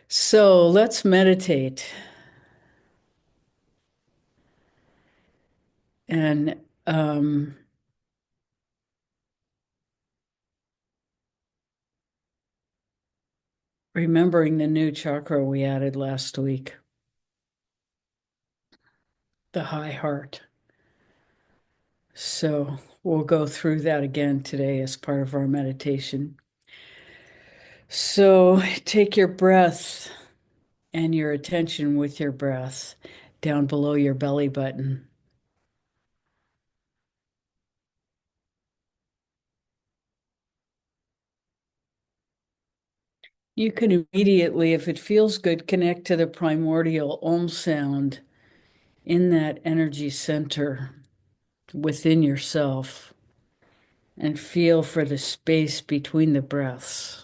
So let's meditate and remembering the new chakra we added last week, the high heart. So we'll go through that again today as part of our meditation. So take your breath and your attention with your breath down below your belly button. You can immediately, if it feels good, connect to the primordial Om sound in that energy center within yourself and feel for the space between the breaths.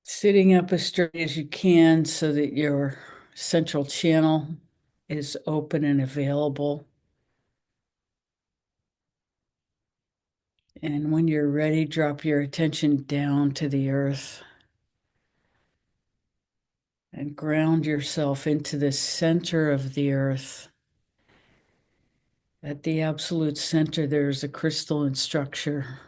Sitting up as straight as you can so that your central channel is open and available. And when you're ready, drop your attention down to the earth and ground yourself into the center of the earth. At the absolute center, there's a crystalline structure.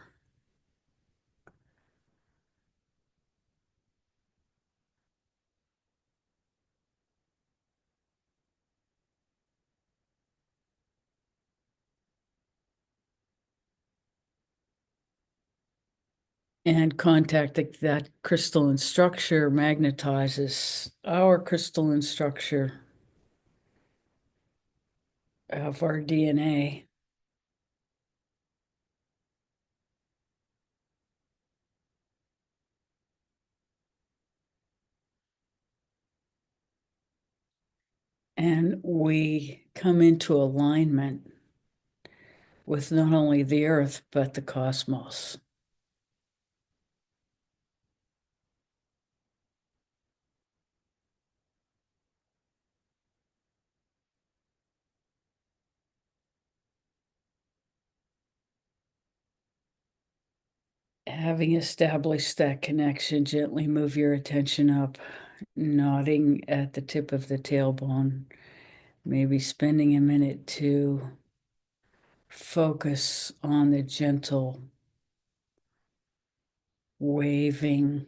And contact that crystalline structure magnetizes our crystalline structure of our DNA. And we come into alignment with not only the earth, but the cosmos. Having established that connection, gently move your attention up, nodding at the tip of the tailbone, maybe spending a minute to focus on the gentle waving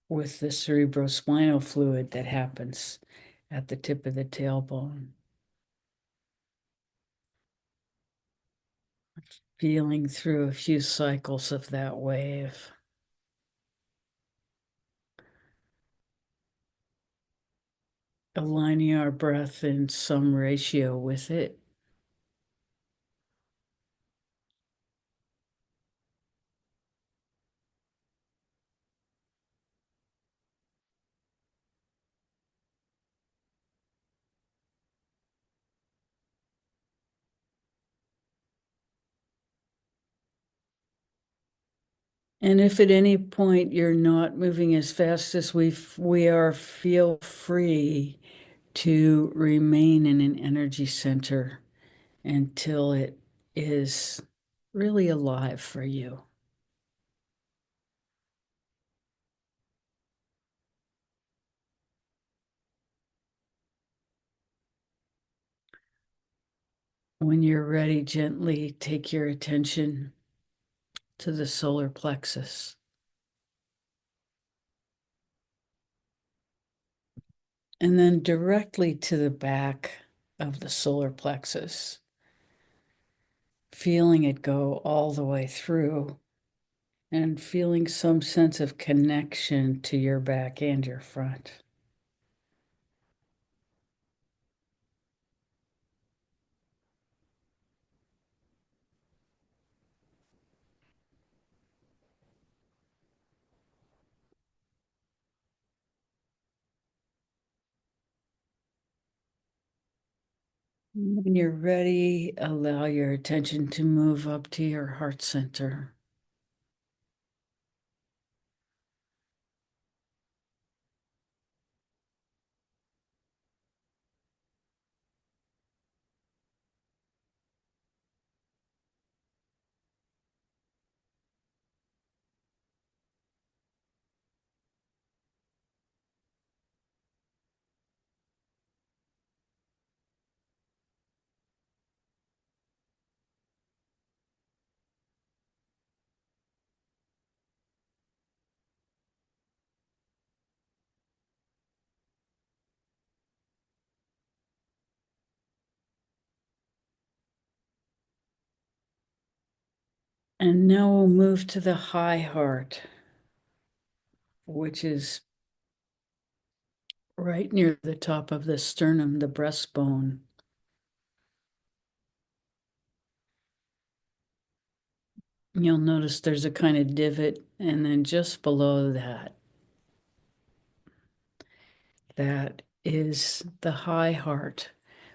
with the cerebrospinal fluid that happens at the tip of the tailbone. Feeling through a few cycles of that wave. Aligning our breath in some ratio with it. And if at any point you're not moving as fast as we are, feel free to remain in an energy center until it is really alive for you. When you're ready, gently take your attention to the solar plexus and then directly to the back of the solar plexus, feeling it go all the way through and feeling some sense of connection to your back and your front. When you're ready, allow your attention to move up to your heart center. And now we'll move to the high heart, which is right near the top of the sternum, the breastbone. You'll notice there's a kind of divot, and then just below that, that is the high heart,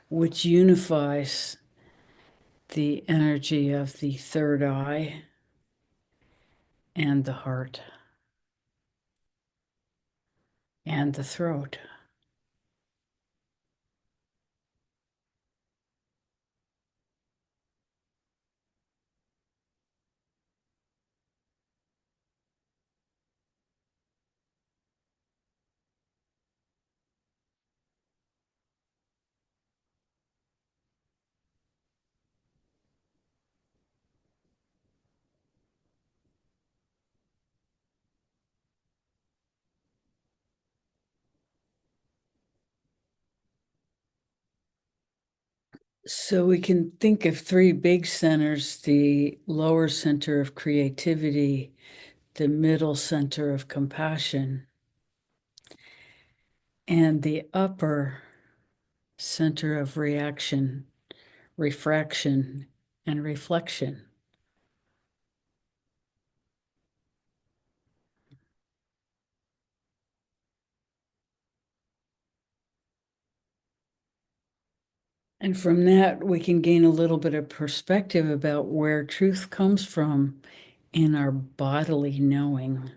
which unifies the energy of the third eye and the heart and the throat. So we can think of three big centers: the lower center of creativity, the middle center of compassion, and the upper center of reaction, refraction, and reflection. And from that, we can gain a little bit of perspective about where truth comes from in our bodily knowing.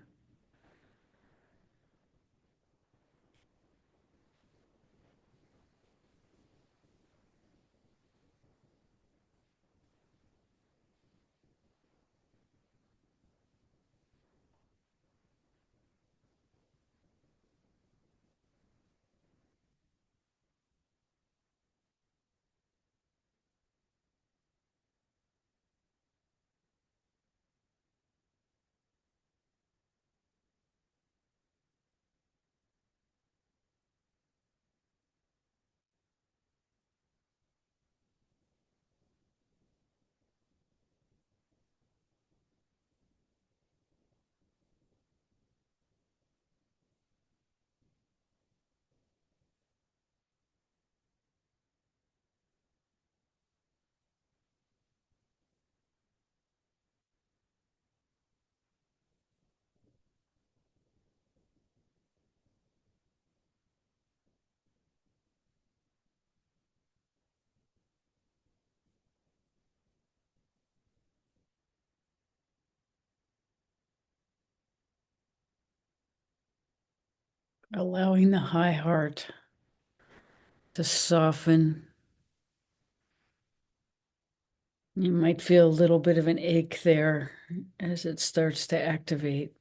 Allowing the high heart to soften. You might feel a little bit of an ache there as it starts to activate.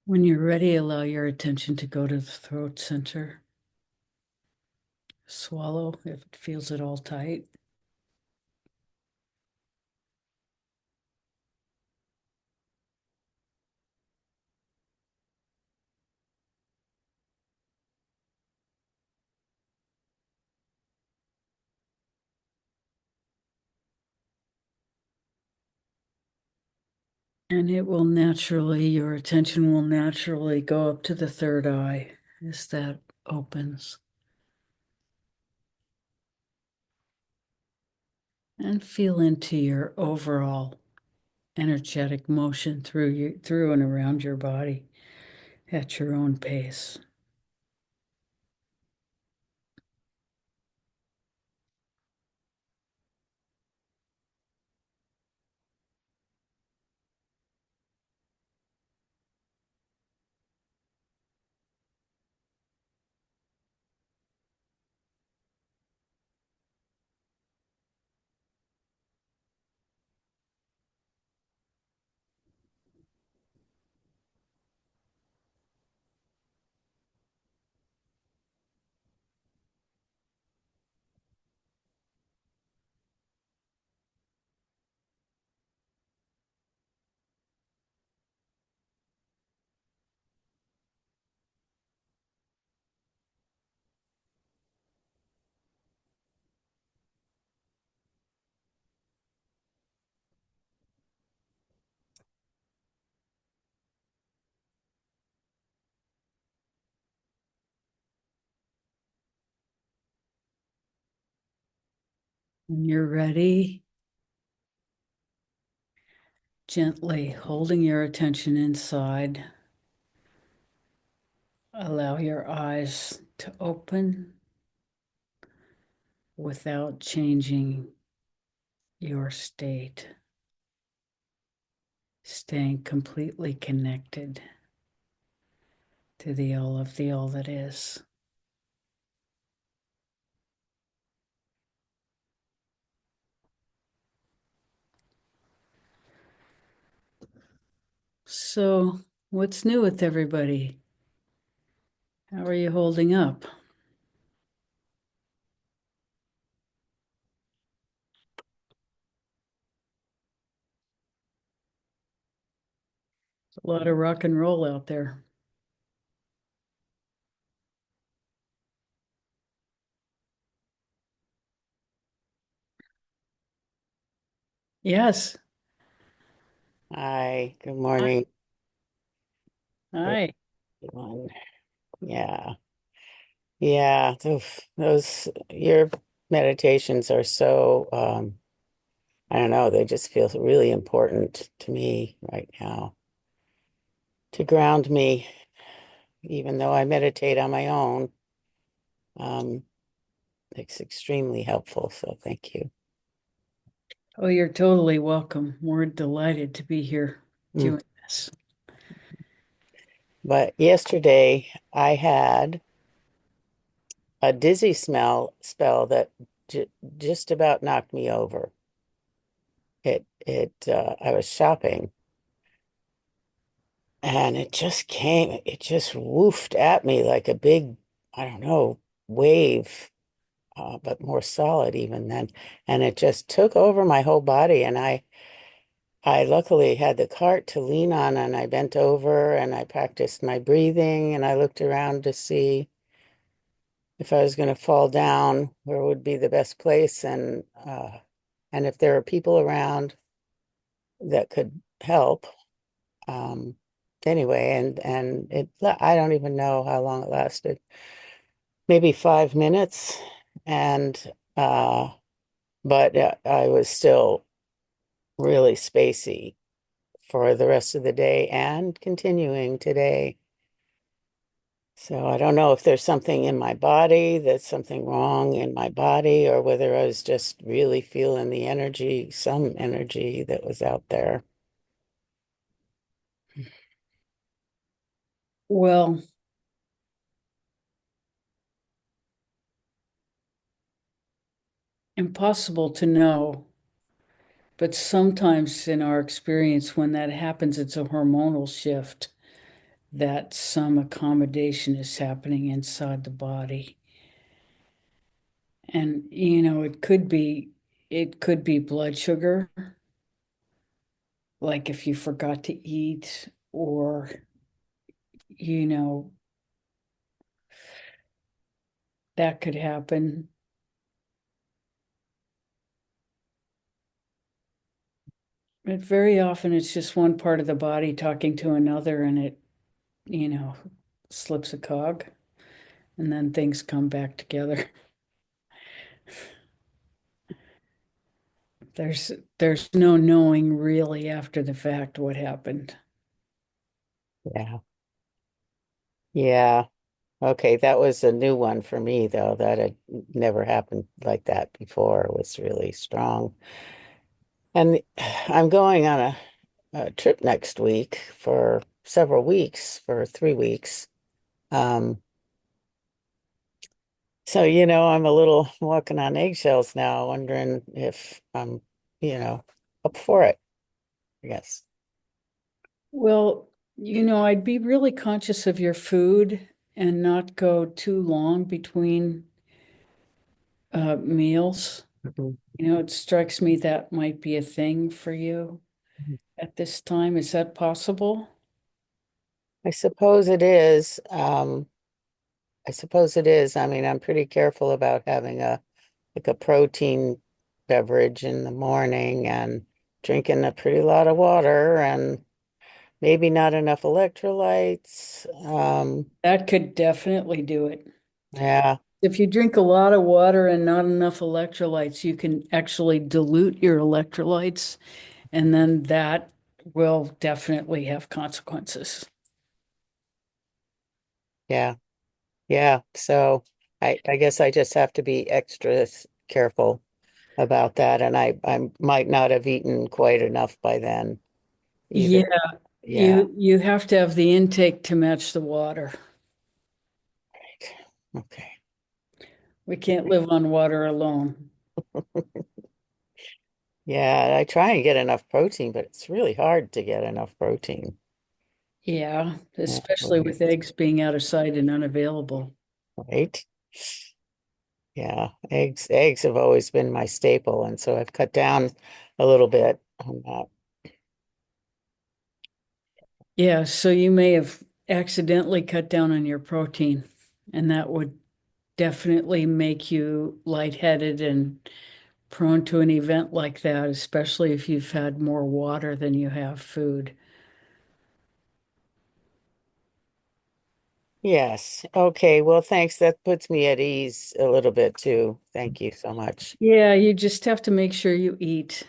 When you're ready, allow your attention to go to the throat center. Swallow if it feels at all tight. And your attention will naturally go up to the third eye as that opens. And feel into your overall energetic motion through and around your body at your own pace. When you're ready, gently holding your attention inside, allow your eyes to open without changing your state, staying completely connected to the all that is. So, what's new with everybody? How are you holding up? A lot of rock and roll out there. Yes. Hi, good morning, Hi. everyone. Yeah, yeah, those your meditations are so I don't know, they just feel really important to me right now to ground me, even though I meditate on my own. Um, it's extremely helpful, so thank you. Oh, you're totally welcome. We're delighted to be here Mm. doing this. But yesterday I had a dizzy spell that j just about knocked me over. I was shopping. And it just woofed at me like a big, I don't know, wave, but more solid even then. And it just took over my whole body. And I luckily had the cart to lean on, and I bent over and I practiced my breathing, and I looked around to see if I was going to fall down, where would be the best place, and if there were people around that could help. Um, anyway, and I don't even know how long it lasted. Maybe 5 minutes. And uh, but I was still really spacey for the rest of the day and continuing today. So I don't know if there's something in my body, that's something wrong in my body, or whether I was just really feeling the energy, some energy that was out there. Well, impossible to know, but sometimes in our experience, when that happens, it's a hormonal shift that some accommodation is happening inside the body. And, it could be blood sugar, like if you forgot to eat, or, you know, that could happen. But very often it's just one part of the body talking to another, and it, you know, slips a cog, and then things come back together. There's there's no knowing really after the fact what happened. Yeah. Yeah. Okay, that was a new one for me, though. That had never happened like that before. It was really strong. And I'm going on a trip next week for several weeks, for 3 weeks. Um, so, I'm a little walking on eggshells now, wondering if I'm, you know, up for it, I guess. Well, I'd be really conscious of your food and not go too long between meals. Mhm. It strikes me that might be a thing for you at this time. Is that possible? I suppose it is. I suppose it is. I mean, I'm pretty careful about having a protein beverage in the morning and drinking a pretty lot of water and maybe not enough electrolytes. That could definitely do it. Yeah, If you drink a lot of water and not enough electrolytes, you can actually dilute your electrolytes, and then that will definitely have consequences. yeah, yeah. So I guess I just have to be extra careful about that. And I might not have eaten quite enough by then either. Yeah, Yeah. you have to have the intake to match the water. Okay. We can't live on water alone. Yeah, I try and get enough protein, but it's really hard to get enough protein. Yeah, Yeah, especially with eggs being out of sight and unavailable. right. Yeah, eggs have always been my staple, and so I've cut down a little bit on that. Yeah, so you may have accidentally cut down on your protein, and that would definitely make you lightheaded and prone to an event like that, especially if you've had more water than you have food. Yes. Okay. Well, thanks. That puts me at ease a little bit too. Thank you so much. Yeah, you just have to make sure you eat.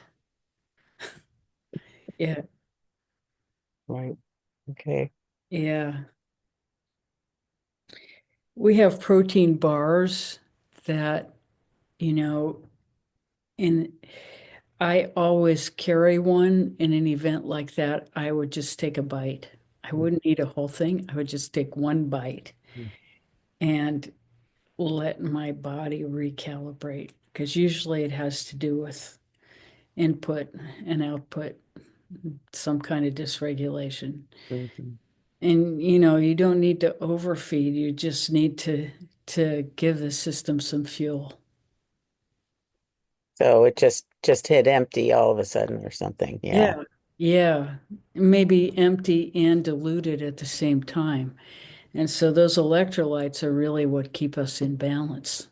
Yeah, Right. Okay. yeah. We have protein bars that, you know, in I always carry one in an event like that. I would just take a bite. I wouldn't eat a whole thing. I would just take one bite and let my body recalibrate, because usually it has to do with input and output, some kind of dysregulation. Mhm. And you don't need to overfeed. You just need to give the system some fuel. So it just hit empty all of a sudden or something. Yeah. Yeah. Yeah. Maybe empty and diluted at the same time. And so those electrolytes are really what keep us in balance.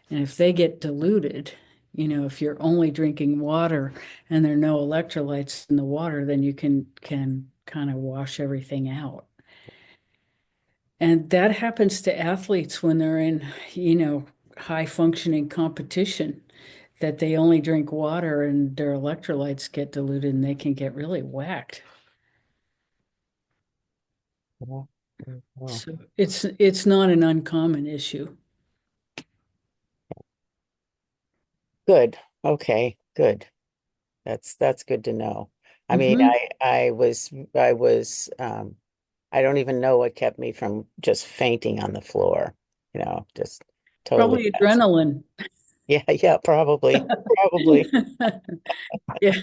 And if they get diluted, if you're only drinking water and there are no electrolytes in the water, then you can kind of wash everything out. And that happens to athletes when they're in, high functioning competition, that they only drink water and their electrolytes get diluted and they can get really whacked. Yeah. Well, So it's not an uncommon issue. good. Okay. Good. That's good to know. I mean, Hmm. I don't even know what kept me from just fainting on the floor, just totally Probably passed. adrenaline. Yeah, yeah, probably. Probably. Yeah.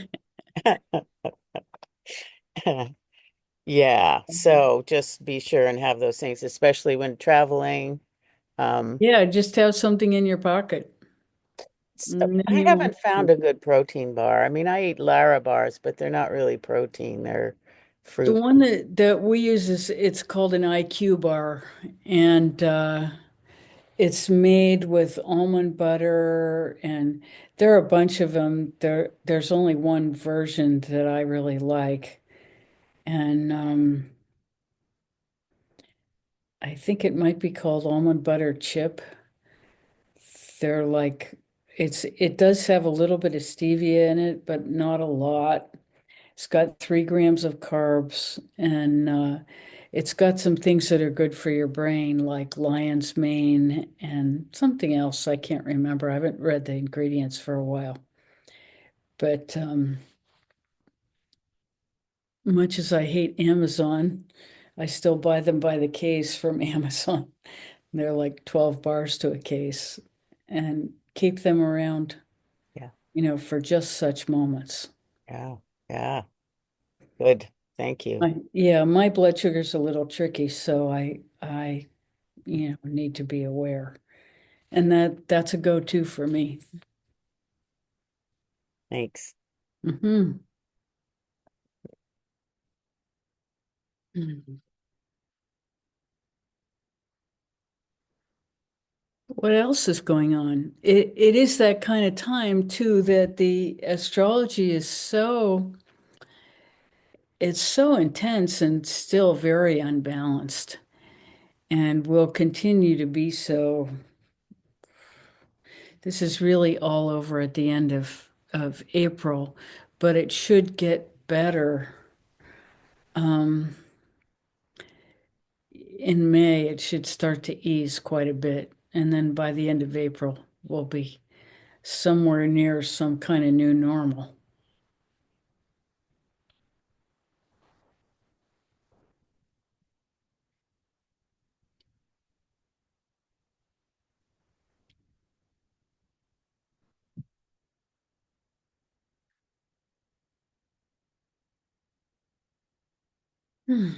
Yeah. So just be sure and have those things, especially when traveling. Um, Yeah, just have something in your pocket. And then I you haven't won't. found a good protein bar. I mean, I eat Lara bars, but they're not really protein. They're The fruit. one that we use is it's called an IQ bar, and it's made with almond butter, and there are a bunch of them. There's only one version that I really like, and I think it might be called almond butter chip. They're like it does have a little bit of stevia in it, but not a lot. It's got 3 grams of carbs, and it's got some things that are good for your brain, like lion's mane and something else. I can't remember. I haven't read the ingredients for a while. But much as I hate Amazon, I still buy them by the case from Amazon. They're like 12 bars to a case and keep them around, Yeah. for just such moments. Yeah. Yeah. Good. Thank you. Yeah, my blood sugar's a little tricky, so I need to be aware. And that's a go-to for me. Thanks. Hmm. What else is going on? It is that kind of time too that the astrology is it's so intense and still very unbalanced and will continue to be so. This is really all over at the end of April, but it should get better. Um, in May, it should start to ease quite a bit. And then by the end of April, we'll be somewhere near some kind of new normal. Hmm.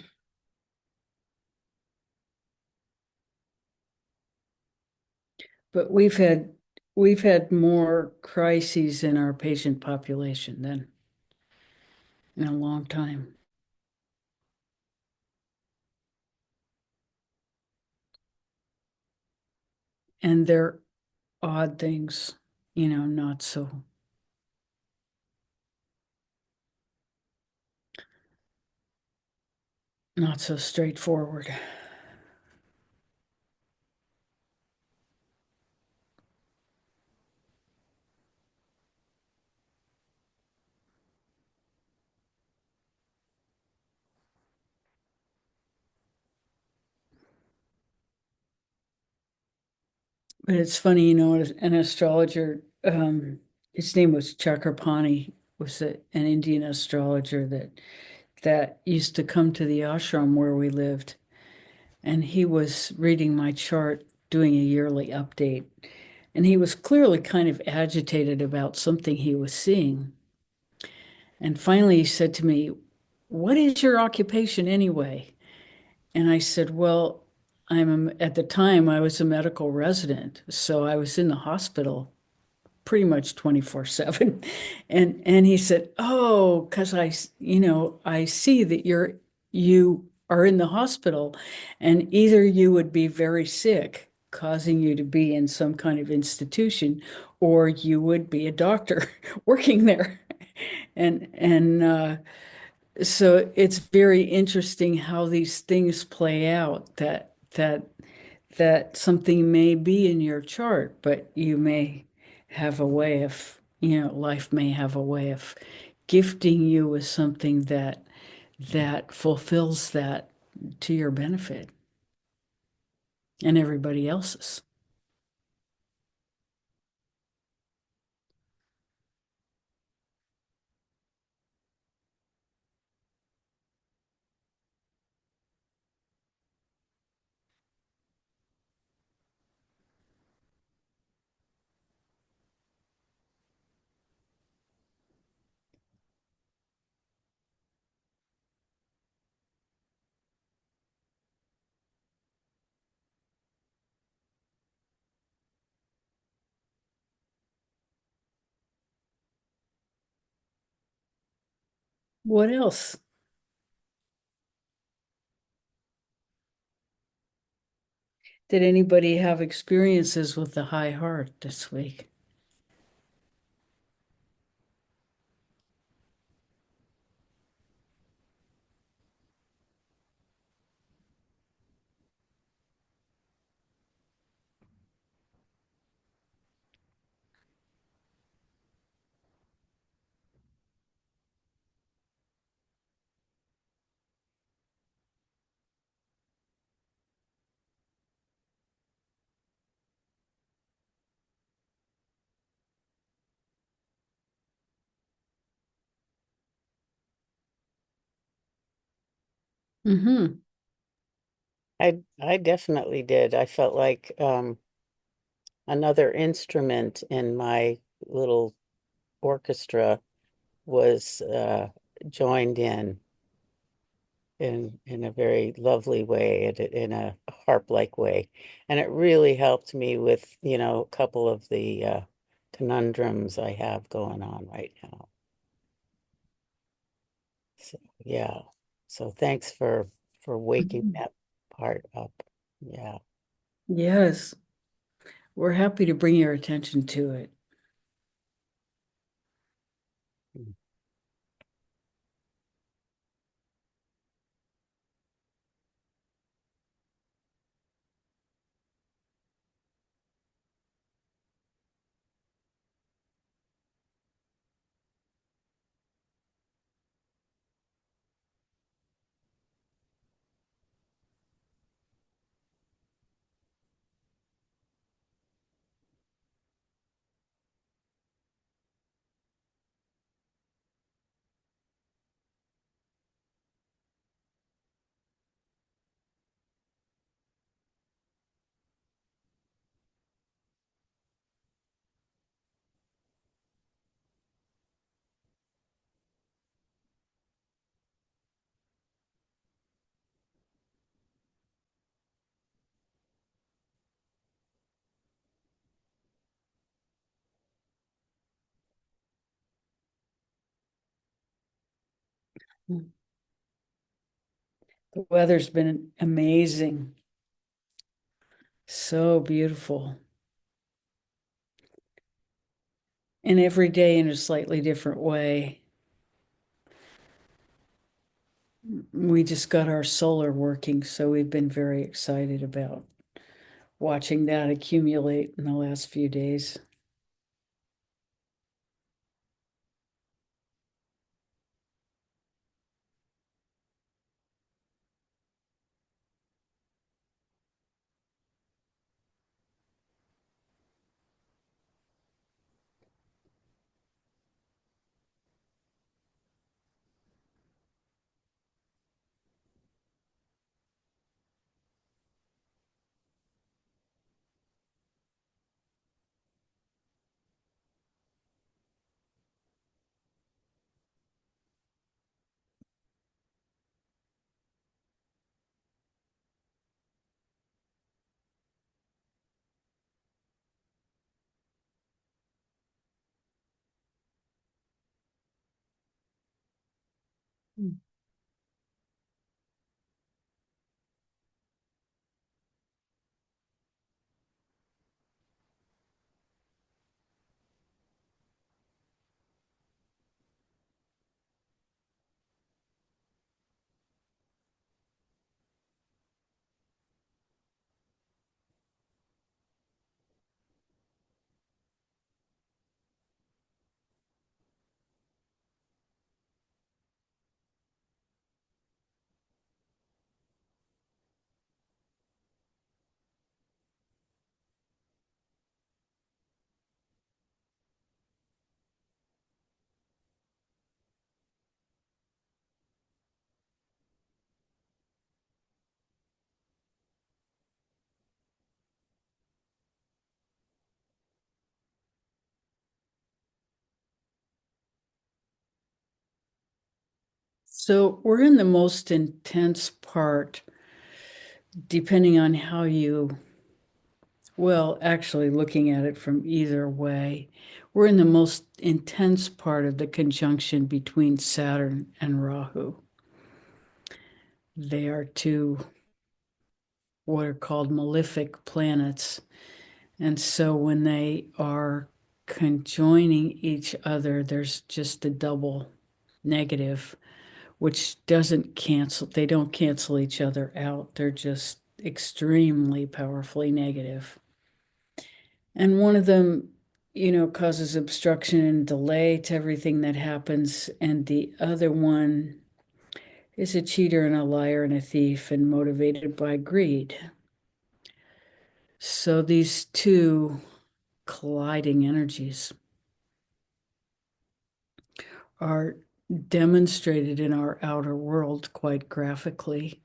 But we've had more crises in our patient population than in a long time. And they're odd things, not so straightforward. But it's funny, an astrologer, his name was Chakrapani, was an Indian astrologer that used to come to the ashram where we lived. And he was reading my chart, doing a yearly update. And he was clearly kind of agitated about something he was seeing. And finally, he said to me, "What is your occupation anyway?" And I said, "Well, at the time I was a medical resident, so I was in the hospital pretty much 24/7." And he said, "Oh, because I see that you are in the hospital, and either you would be very sick, causing you to be in some kind of institution, or you would be a doctor working there." And so it's very interesting how these things play out, that something may be in your chart, but you may have a way of, life may have a way of gifting you with something that fulfills that to your benefit and everybody else's. What else? Did anybody have experiences with the high heart this week? Mm-hmm. I definitely did. I felt like another instrument in my little orchestra was joined in a very lovely way, in a harp-like way, and it really helped me with, a couple of the conundrums I have going on right now. So yeah, so thanks for waking Mhm. that part up. Yeah. Yes, we're happy to bring your attention to it. The weather's been amazing, so beautiful, and every day in a slightly different way. We just got our solar working, so we've been very excited about watching that accumulate in the last few days. So we're in the most intense part, depending on how you Well, actually, looking at it from either way, we're in the most intense part of the conjunction between Saturn and Rahu. They are two what are called malefic planets. And so when they are conjoining each other, there's just a double negative, which doesn't cancel, they don't cancel each other out. They're just extremely powerfully negative. And one of them, causes obstruction and delay to everything that happens. And the other one is a cheater and a liar and a thief and motivated by greed. So these two colliding energies are demonstrated in our outer world quite graphically,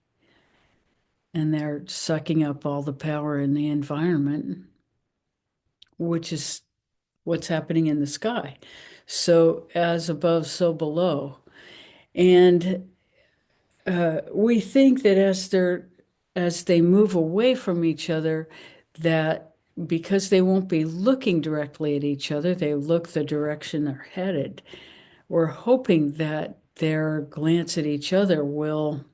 and they're sucking up all the power in the environment, which is what's happening in the sky. So, as above, so below. And we think that as they move away from each other, that because they won't be looking directly at each other, they look the direction they're headed. We're hoping that their glance at each other will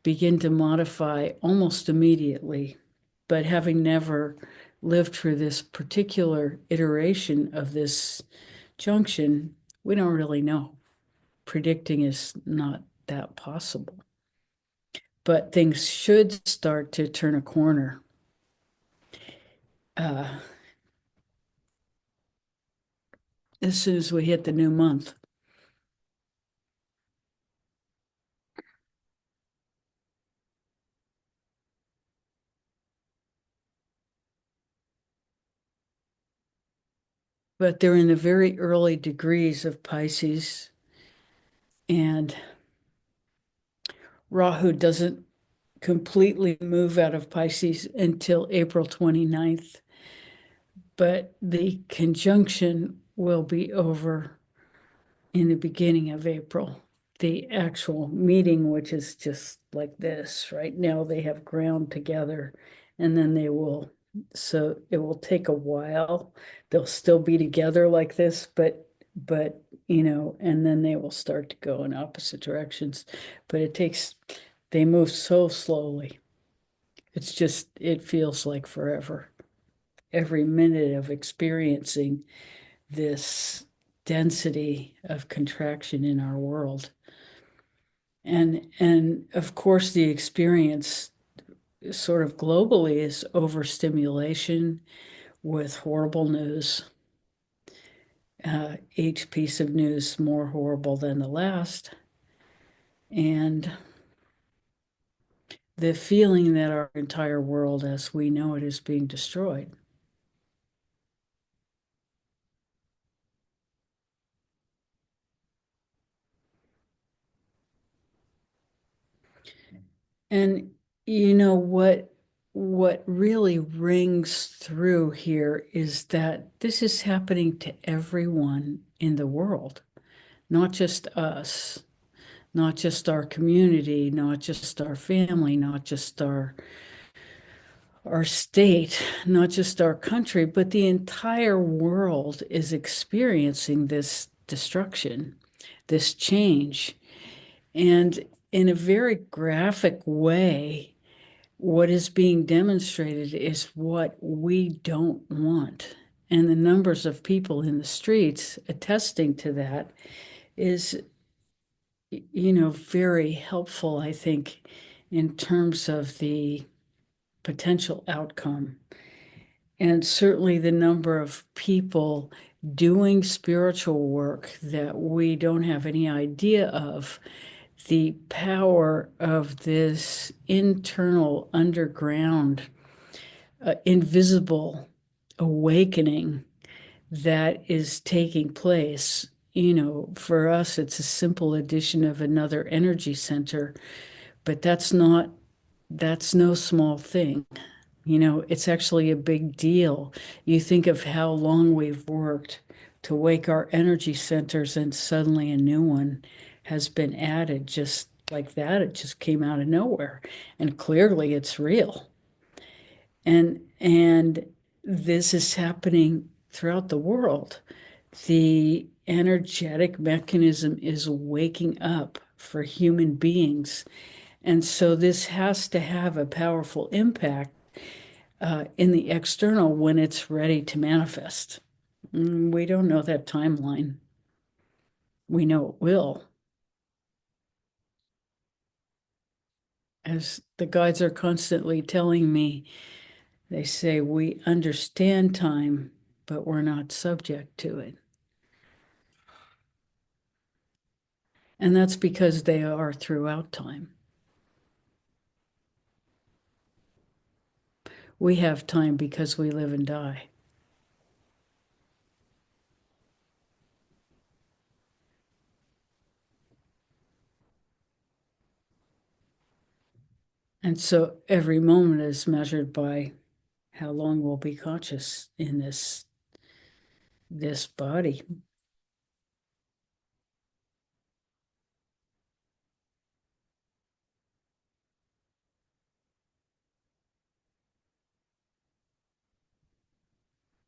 begin to modify almost immediately. But having never lived through this particular iteration of this junction, we don't really know. Predicting is not that possible. But things should start to turn a corner uh, as soon as we hit the new month. But they're in the very early degrees of Pisces, and Rahu doesn't completely move out of Pisces until April 29th, but the conjunction will be over in the beginning of April. The actual meeting, which is just like this, right now they have ground together, and then so it will take a while. They'll still be together like this, but and then they will start to go in opposite directions. But they move so slowly. It feels like forever. Every minute of experiencing this density of contraction in our world. And of course the experience sort of globally is overstimulation with horrible news. Each piece of news more horrible than the last. And the feeling that our entire world as we know it is being destroyed. And what really rings through here is that this is happening to everyone in the world, not just us, not just our community, not just our family, not just our state, not just our country, but the entire world is experiencing this destruction, this change. And in a very graphic way, what is being demonstrated is what we don't want. And the numbers of people in the streets attesting to that is, very helpful, I think, in terms of the potential outcome. And certainly the number of people doing spiritual work that we don't have any idea of, the power of this internal underground invisible awakening that is taking place. For us, it's a simple addition of another energy center, but that's no small thing. It's actually a big deal. You think of how long we've worked to wake our energy centers, and suddenly a new one has been added just like that. It just came out of nowhere. And clearly it's real. And this is happening throughout the world. The energetic mechanism is waking up for human beings. And so this has to have a powerful impact in the external when it's ready to manifest. We don't know that timeline. We know it will. As the guides are constantly telling me, they say we understand time, but we're not subject to it. And that's because they are throughout time. We have time because we live and die. And so every moment is measured by how long we'll be conscious in this body.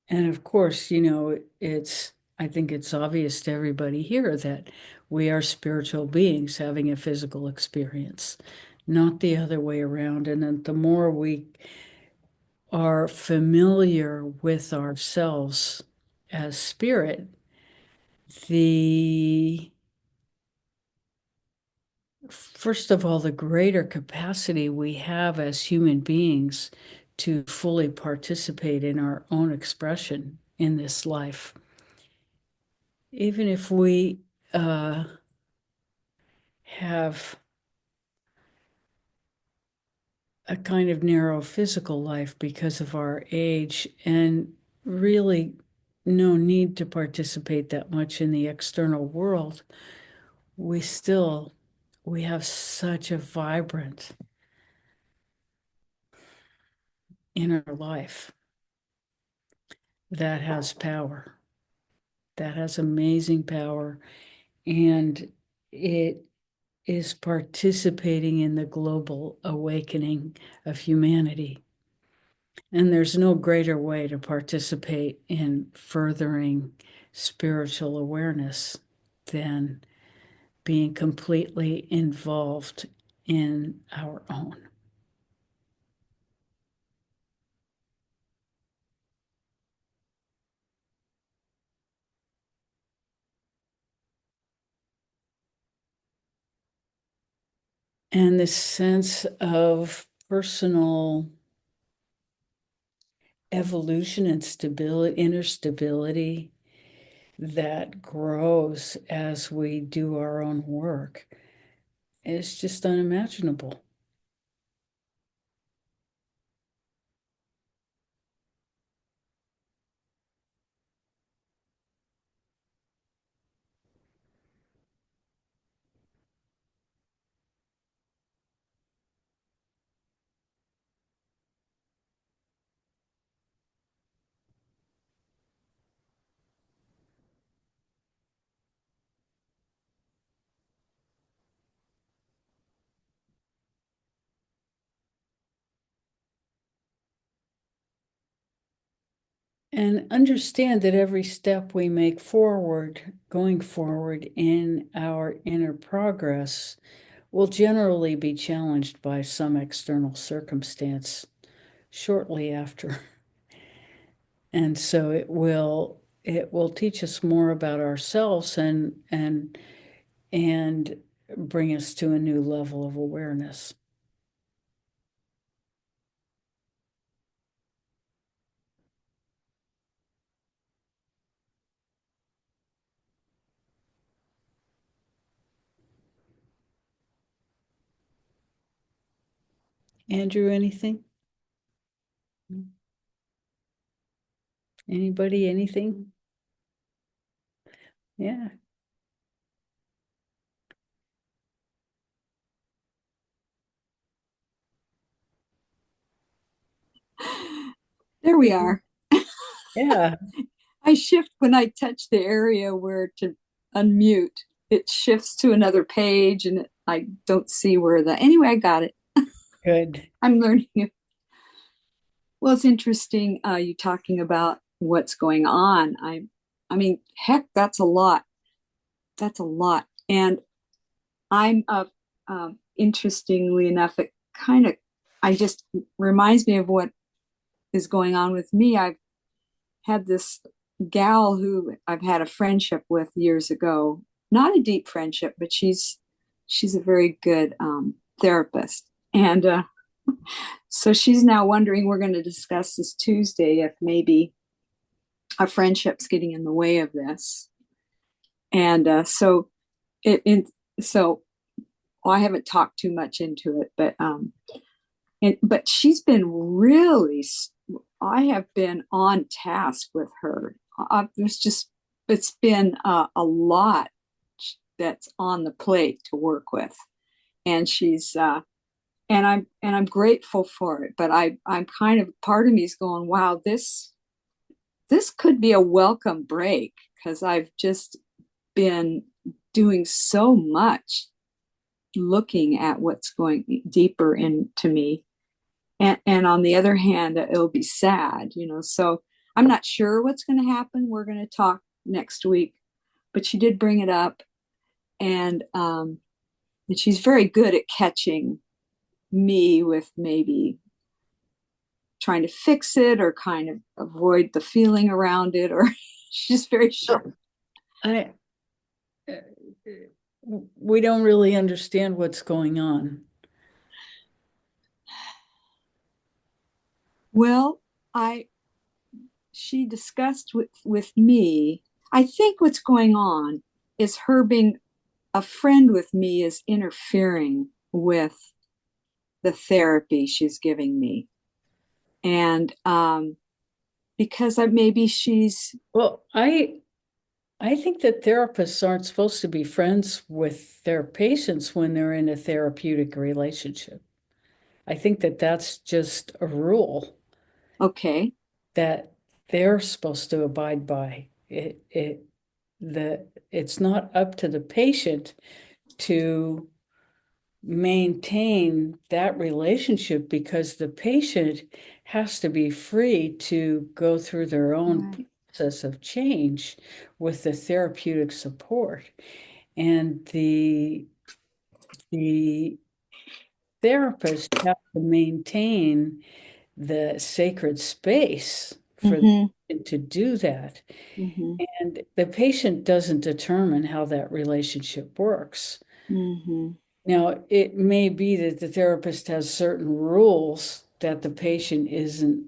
And of course, I think it's obvious to everybody here that we are spiritual beings having a physical experience, not the other way around. And then the more we are familiar with ourselves as spirit, the first of all, the greater capacity we have as human beings to fully participate in our own expression in this life. Even if we have a kind of narrow physical life because of our age and really no need to participate that much in the external world, we still we have such a vibrant inner life that has power, that has amazing power, and it is participating in the global awakening of humanity. And there's no greater way to participate in furthering spiritual awareness than being completely involved in our own. And this sense of personal evolution and stability, inner stability that grows as we do our own work is just unimaginable. And understand that every step we make forward, going forward in our inner progress, will generally be challenged by some external circumstance shortly after. And so it will teach us more about ourselves and bring us to a new level of awareness. Andrew, anything? Anybody, anything? Yeah, There we are. yeah, I shift when I touch the area where to unmute. It shifts to another page and I don't see where the. Anyway, I got it. good. I'm learning. Well, it's interesting you talking about what's going on. I mean, heck, that's a lot. That's a lot. And I'm interestingly enough, it kind of, I just reminds me of what is going on with me. I've had this gal who I've had a friendship with years ago, not a deep friendship, but she's a very good therapist. And so she's now wondering, we're going to discuss this Tuesday if maybe our friendship's getting in the way of this. And it so well, I haven't talked too much into it, but she's been really. I have been on task with her. It's been a lot that's on the plate to work with, and she's and I'm grateful for it. But I'm kind of, part of me is going, wow, this could be a welcome break, because I've just been doing so much looking at what's going deeper into me. And on the other hand, it'll be sad, So I'm not sure what's going to happen. We're going to talk next week, but she did bring it up, and she's very good at catching me with maybe trying to fix it or kind of avoid the feeling around it, or she's very sharp. I, we don't really understand what's going on. Well, I she discussed with me. I think what's going on is her being a friend with me is interfering with the therapy she's giving me, and because maybe she's Well, I think that therapists aren't supposed to be friends with their patients when they're in a therapeutic relationship. I think that that's just a rule okay. that they're supposed to abide by. It's not up to the patient to maintain that relationship, because the patient has to be free to go through their own Right. process of change with the therapeutic support. And the therapist have to maintain the sacred space for Mm-hmm. them to do that. Mm-hmm. And the patient doesn't determine how that relationship works. Mm-hmm. Now, it may be that the therapist has certain rules that the patient isn't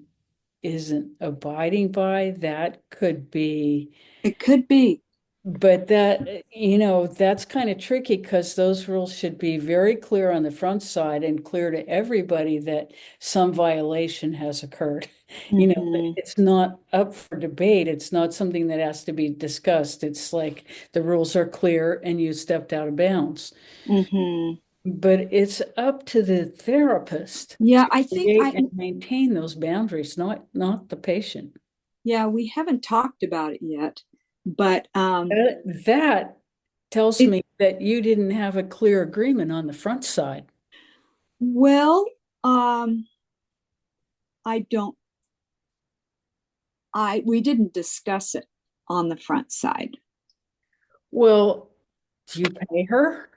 abiding by. That could be, It could be. but that's kind of tricky, because those rules should be very clear on the front side and clear to everybody that some violation has occurred. Mm-hmm. It's not up for debate. It's not something that has to be discussed. It's like the rules are clear and you stepped out of bounds. Mm-hmm. But it's up to the therapist Yeah, to I think create and maintain those boundaries, not the patient. yeah, we haven't talked about it yet, but That tells it me that you didn't have a clear agreement on the front side. well, um, I don't. I We didn't discuss it on the front side. Well, do you pay her?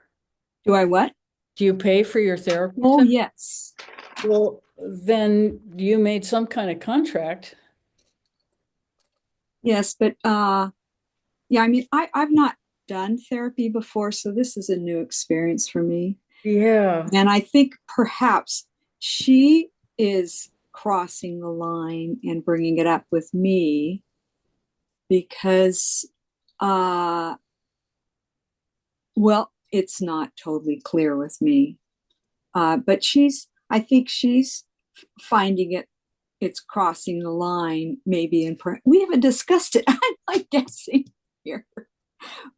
Do I what? Do you pay for your therapy Oh, time? yes. Well, then you made some kind of contract. Yes, but yeah, I mean, I've not done therapy before, so this is a new experience for me. Yeah. And I think perhaps she is crossing the line and bringing it up with me because, uh, well, it's not totally clear with me. But I think she's finding it's crossing the line, maybe we haven't discussed it. I'm like guessing here,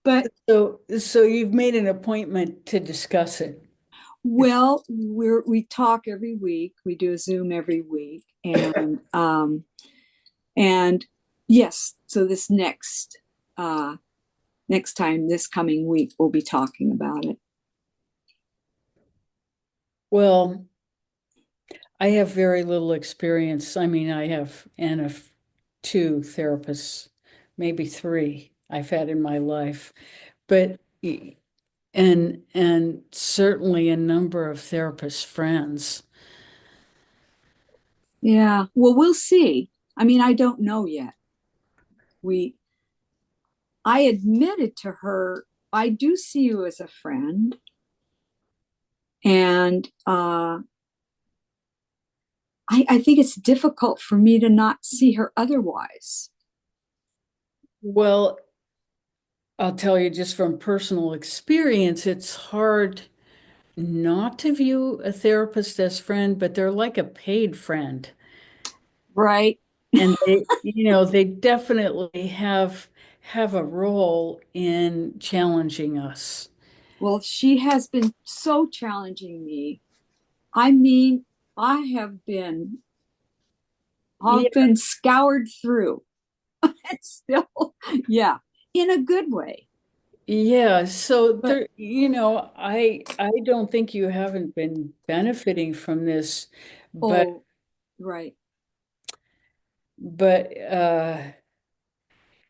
but So you've made an appointment to discuss it. well, we talk every week. We do a Zoom every week, and yes, so this next time, this coming week, we'll be talking about it. Well, I have very little experience. I mean, I have two therapists, maybe three I've had in my life, but and certainly a number of therapist friends. Yeah. Well, we'll see. I mean, I don't know yet. We I admitted to her, I do see you as a friend, and I think it's difficult for me to not see her otherwise. Well, I'll tell you just from personal experience, it's hard not to view a therapist as friend, but they're like a paid friend. Right. And they definitely have a role in challenging us. Well, she has been so challenging me. I mean, I have been Yeah, I've been scoured through. It's still, yeah, in a good way. yeah. So But I don't think you haven't been benefiting from this, but oh, right. but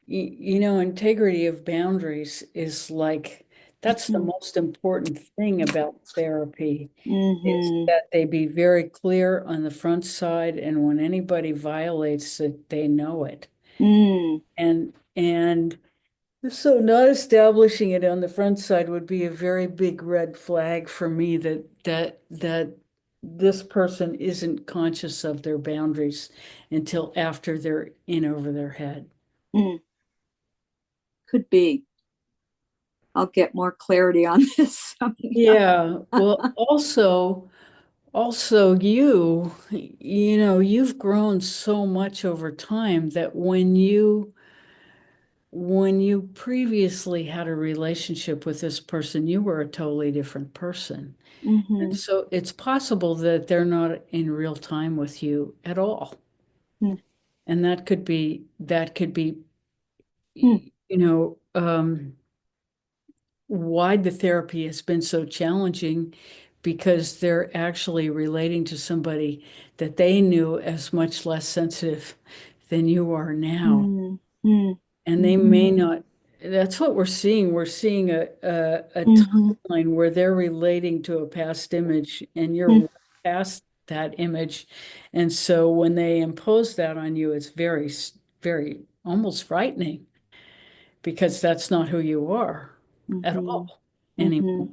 integrity of boundaries is like that's the Mm-hmm. most important thing about therapy is Mm-hmm. that they be very clear on the front side, and when anybody violates it, they know it. Mm. And so not establishing it on the front side would be a very big red flag for me that this person isn't conscious of their boundaries until after they're in over their head. Mm. Could be. I'll get more clarity on this. Yeah, well, also you've grown so much over time that when you previously had a relationship with this person, you were a totally different person. And Mm-hmm. so it's possible that they're not in real time with you at all. Mm-hmm. And that could be, you know, why the therapy has been so challenging because they're actually relating to somebody that they knew as much less sensitive than you are now. Mm-hmm. And they Mm-hmm. may not, that's what we're seeing. We're seeing a Mm-hmm. timeline where they're relating to a past image and you're Mm-hmm. right past that image. And so when they impose that on you, it's very, very almost frightening because that's not who you are at Mm-hmm. all Mm-hmm. anymore.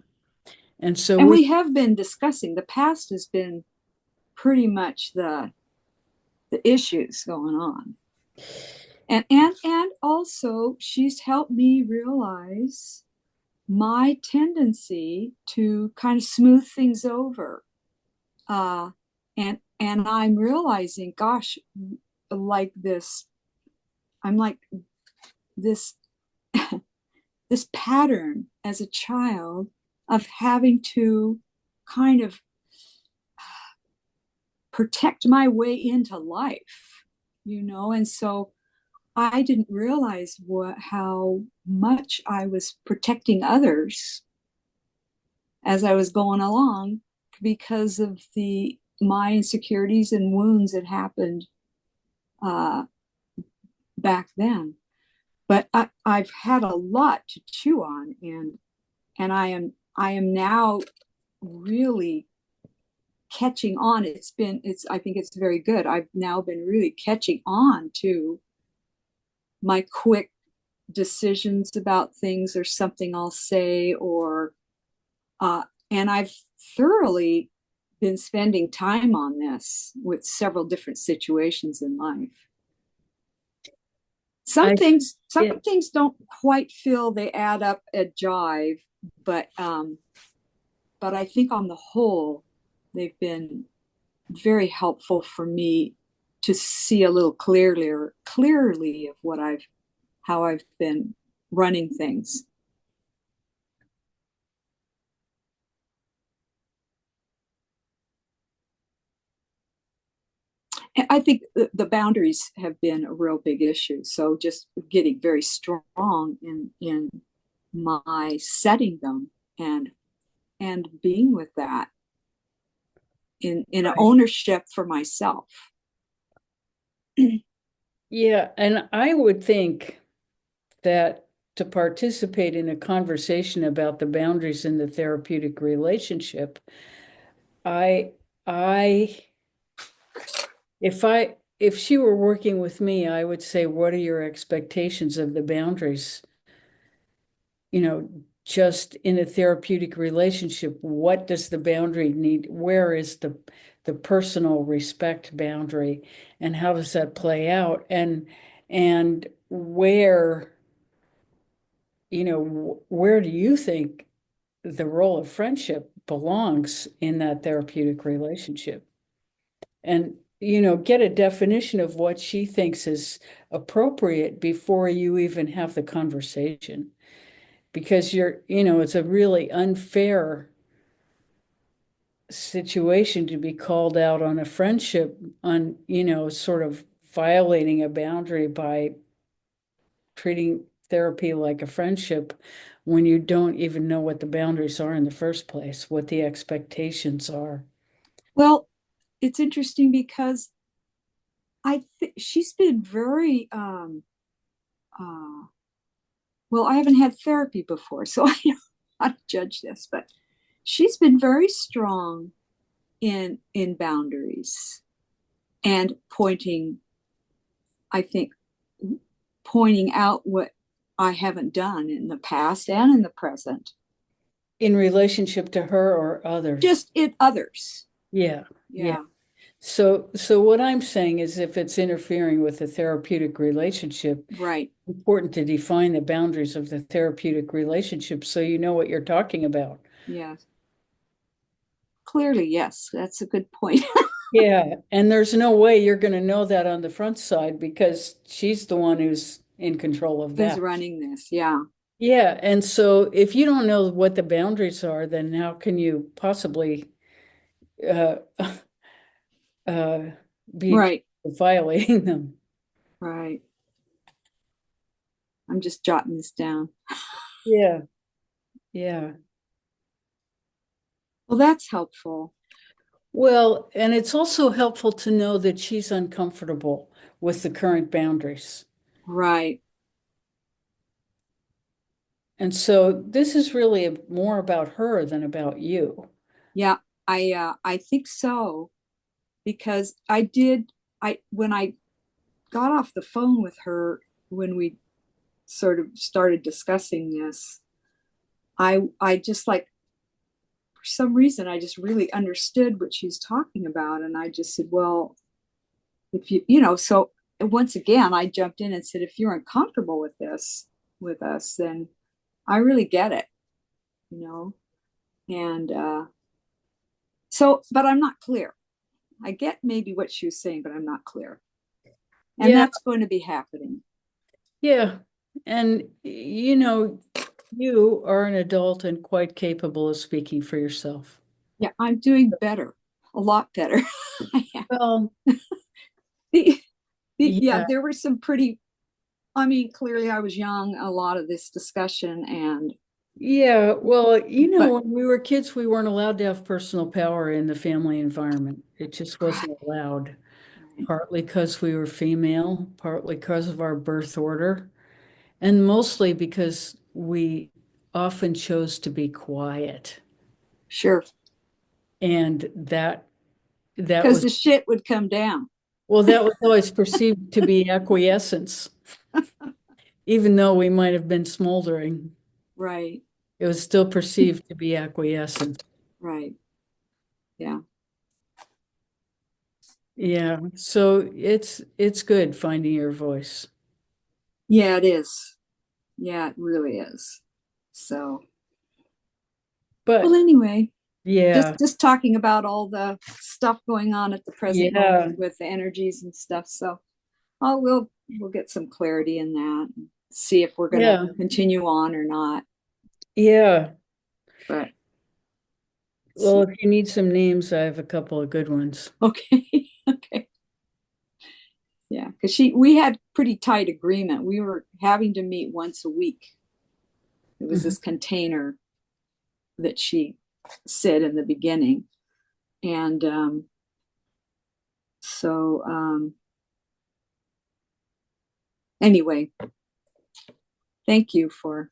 And so And we, we have been discussing the past has been pretty much the issues going on. And also she's helped me realize my tendency to kind of smooth things over. And I'm realizing, gosh, like this, I'm like this this pattern as a child of having to kind of protect my way into life, and so I didn't realize how much I was protecting others as I was going along because of the my insecurities and wounds that happened uh, back then. But I've had a lot to chew on, and I am now really catching on. It's I think it's very good. I've now been really catching on to my quick decisions about things or something I'll say or and I've thoroughly been spending time on this with several different situations in life. Some I, things some yeah, things don't quite feel they add up at jive, but I think on the whole they've been very helpful for me to see a little clearly of what I've how I've been running things. I think the boundaries have been a real big issue. So just getting very strong in my setting them and being with that. in an Right. ownership for myself. Yeah, and I would think that to participate in a conversation about the boundaries in the therapeutic relationship, I I if she were working with me, I would say, what are your expectations of the boundaries? You know, just in a therapeutic relationship, what does the boundary need? Where is the personal respect boundary, and how does that play out? And where, where do you think the role of friendship belongs in that therapeutic relationship? And, get a definition of what she thinks is appropriate before you even have the conversation. Because it's a really unfair situation to be called out on a friendship on, sort of violating a boundary by treating therapy like a friendship when you don't even know what the boundaries are in the first place, what the expectations are. Well, it's interesting because she's been very well, I haven't had therapy before, so I don't know how to judge this, but she's been very strong in boundaries and I think, pointing out what I haven't done in the past and in the present, In relationship to her or others. just in others. Yeah, yeah. Yeah, So what I'm saying is if it's interfering with the therapeutic relationship, right. important to define the boundaries of the therapeutic relationship so you know what you're talking about. Yes. Clearly, yes, that's a good point. Yeah, and there's no way you're going to know that on the front side because she's the one who's in control of Who's that. running this? Yeah. Yeah, and so if you don't know what the boundaries are, then how can you possibly uh, uh, be Right, violating them? right. I'm just jotting this down. Yeah, yeah. Well, that's helpful. Well, and it's also helpful to know that she's uncomfortable with the current boundaries. Right. And so this is really more about her than about you. Yeah, I think so because I when I got off the phone with her when we sort of started discussing this, I just like for some reason I just really understood what she's talking about, and I just said, well, if so once again I jumped in and said, if you're uncomfortable with this with us, then I really get it, you know, and so, but I'm not clear. I get maybe what she was saying, but I'm not clear. And Yeah, that's going to be happening. yeah. And you are an adult and quite capable of speaking for yourself. Yeah, I'm doing better, a lot better. Well, the, yeah, yeah. there were some pretty, I mean, clearly I was young, a lot of this discussion, and, Yeah, well, but, when we were kids, we weren't allowed to have personal power in the family environment. It just right, wasn't allowed, right, partly because we were female, partly because of our birth order, and mostly because we often chose to be quiet. sure, And that because was, the shit would come down. well, that was always perceived to be acquiescence, even though we might have been smoldering. Right, It was still perceived to be acquiescent. right, yeah, Yeah, so it's good finding your voice. yeah, it is. Yeah, it really is. So, well, But anyway, yeah, just talking about all the stuff going on at the present yeah, moment with the energies and stuff. So, oh, we'll get some clarity in that and see if we're going to yeah, continue on or not. yeah. But Well, so, if you need some names, I have a couple of good ones. okay, okay, yeah, because we had pretty tight agreement. We were having to meet once a week. It was Mhm. this container that she said in the beginning, And so anyway, thank you for.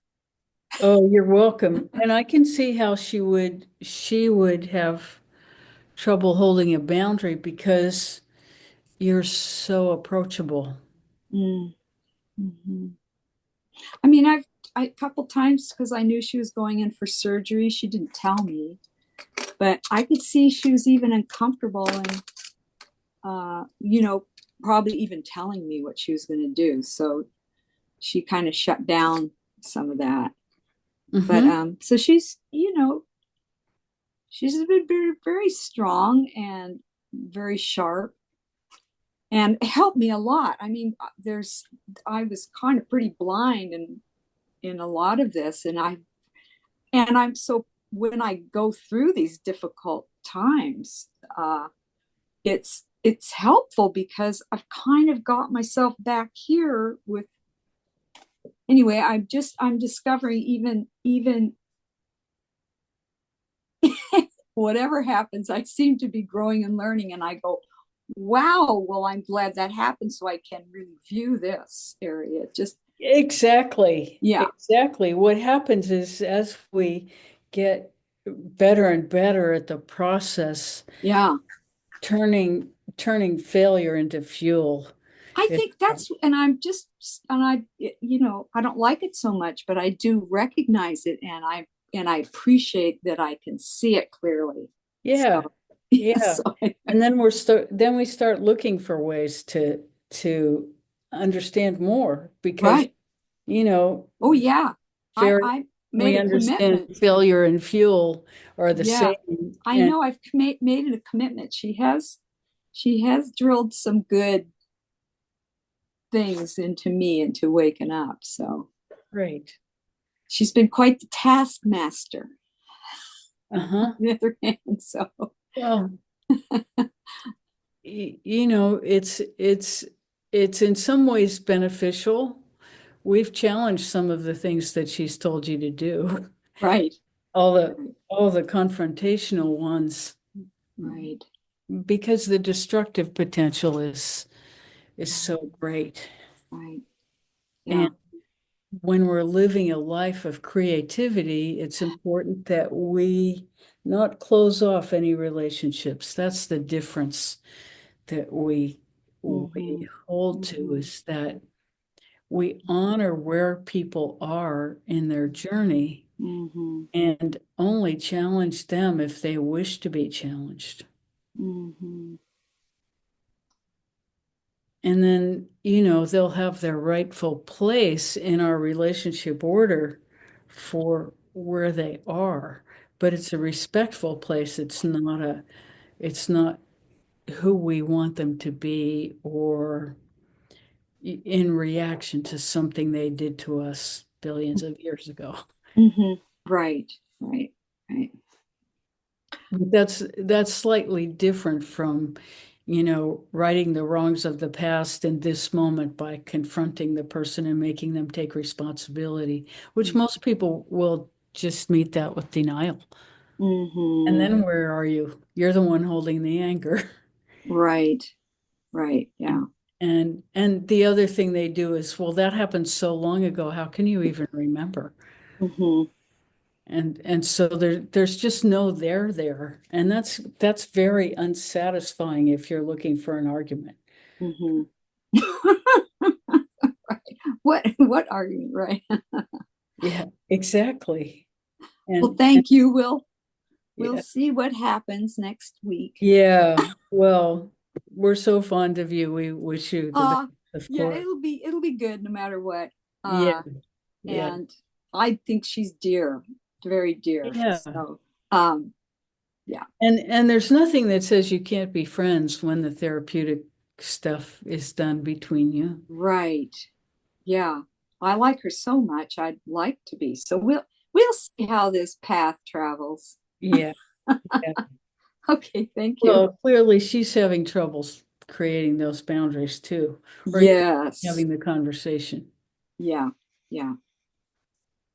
Oh, you're welcome. And I can see how she would have trouble holding a boundary because you're so approachable. Mm, mhm. I mean, a couple times because I knew she was going in for surgery. She didn't tell me, but I could see she was even uncomfortable and probably even telling me what she was going to do. So she kind of shut down some of that. But Hmm. so she's been very, very strong and very sharp and helped me a lot. I mean, I was kind of pretty blind in a lot of this, and I'm so when I go through these difficult times, it's helpful because I've kind of got myself back here with anyway. I'm discovering even whatever happens, I seem to be growing and learning, and I go, wow, well, I'm glad that happened so I can review this area. Just Exactly. yeah, Exactly. What happens is as we get better and better at the process, yeah. turning failure into fuel. I It, think that's, and I don't like it so much, but I do recognize it, and I appreciate that I can see it clearly. yeah. So, yeah, Yeah. And then we start looking for ways to understand more because right. you know Oh yeah, fair I made we a understand commitment. failure and fuel are the Yeah, same. I And know I've made it a commitment. She has drilled some good things into me into waking up. So great. she's been quite the taskmaster on Uh-huh. the other hand. So Well, it's in some ways beneficial. We've challenged some of the things that she's told you to do. right, All the right, all the confrontational ones, right, because the destructive potential is yeah, so great. right, And yeah. when we're living a life of creativity, it's important that we not close off any relationships. That's the difference that we Mm-hmm, hold to mm-hmm, is that we honor where people are in their journey mm-hmm, and only challenge them if they wish to be challenged. mm-hmm, And then, they'll have their rightful place in our relationship order for where they are. But it's a respectful place. It's not who we want them to be or in reaction to something they did to us billions of years ago. mm-hmm. Right, right, right. But that's slightly different from, righting the wrongs of the past in this moment by confronting the person and making them take responsibility, which most people will just meet that with denial. And Mm-hmm. then where are you? You're the one holding the anger. Right, right, yeah. And the other thing they do is, well, that happened so long ago, how can you even remember? Mm-hmm, And so there's just no there. And that's very unsatisfying if you're looking for an argument. mm-hmm. Right. What argument, right? Yeah, exactly. Well, And thank you. We'll yeah, see what happens next week. yeah. Well, we're so fond of you. We wish you the best, Uh of yeah, course. it'll be good no matter what. Yeah, Uh yeah. and I think she's dear, very dear. Yeah. So um yeah. And there's nothing that says you can't be friends when the therapeutic stuff is done between you. Right. Yeah. I like her so much. I'd like to be. So we'll see how this path travels. Yeah. Yeah. Okay, thank you. Well, clearly she's having troubles creating those boundaries too, or even Yes. having the conversation. Yeah. Yeah.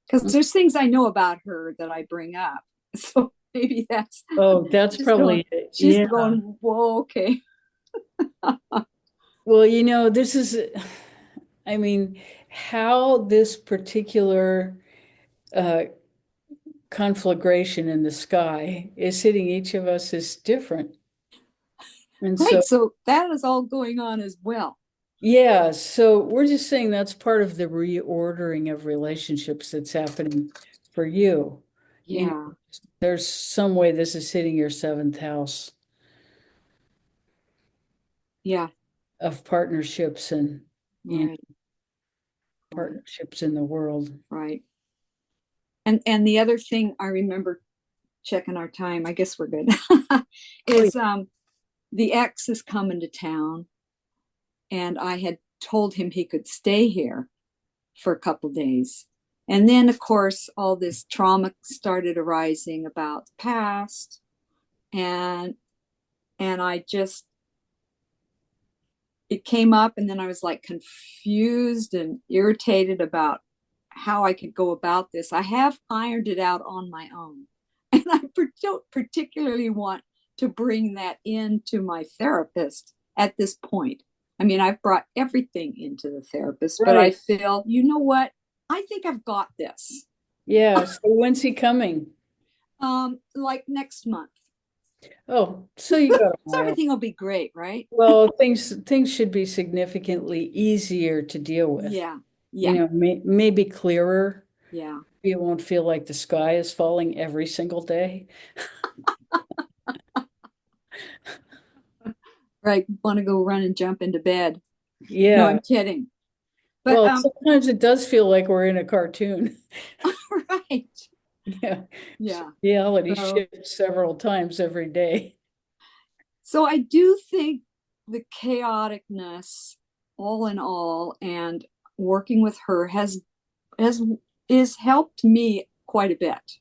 Because there's things I know about her that I bring up. So maybe that's Oh, that's just going, probably it. she's Yeah. going, whoa, okay. Well, this is, I mean, how this particular uh, conflagration in the sky is hitting each of us is different. And Right. so, So that is all going on as well. yeah, so we're just saying that's part of the reordering of relationships that's happening for you. You know, Yeah. there's some way this is hitting your seventh house Yeah. of partnerships and Right. Right. partnerships in the world. Right. And the other thing I remember checking our time, I guess we're good, Oh, is the ex is coming to town, and I had told him he could stay here for a couple days. And then, of course, all this trauma started arising about the past, and I just, it came up, and then I was like confused and irritated about how I could go about this. I have ironed it out on my own, and I don't particularly want to bring that into my therapist at this point. I mean, I've brought everything into the therapist, but I right. feel, you know what? I think I've got this. Yeah. So when's he coming? Like next month. Oh, so you got a So while. everything will be great, right? Well, things should be significantly easier to deal with. Yeah. Yeah. Maybe clearer. Yeah. You won't feel like the sky is falling every single day. Right. Want to go run and jump into bed. No, Yeah. I'm kidding. But Well, sometimes it does feel like we're in a cartoon. right. Yeah. So Yeah. reality So shifts several times every day. so I do think the chaoticness, all in all, and working with her has is helped me quite a bit.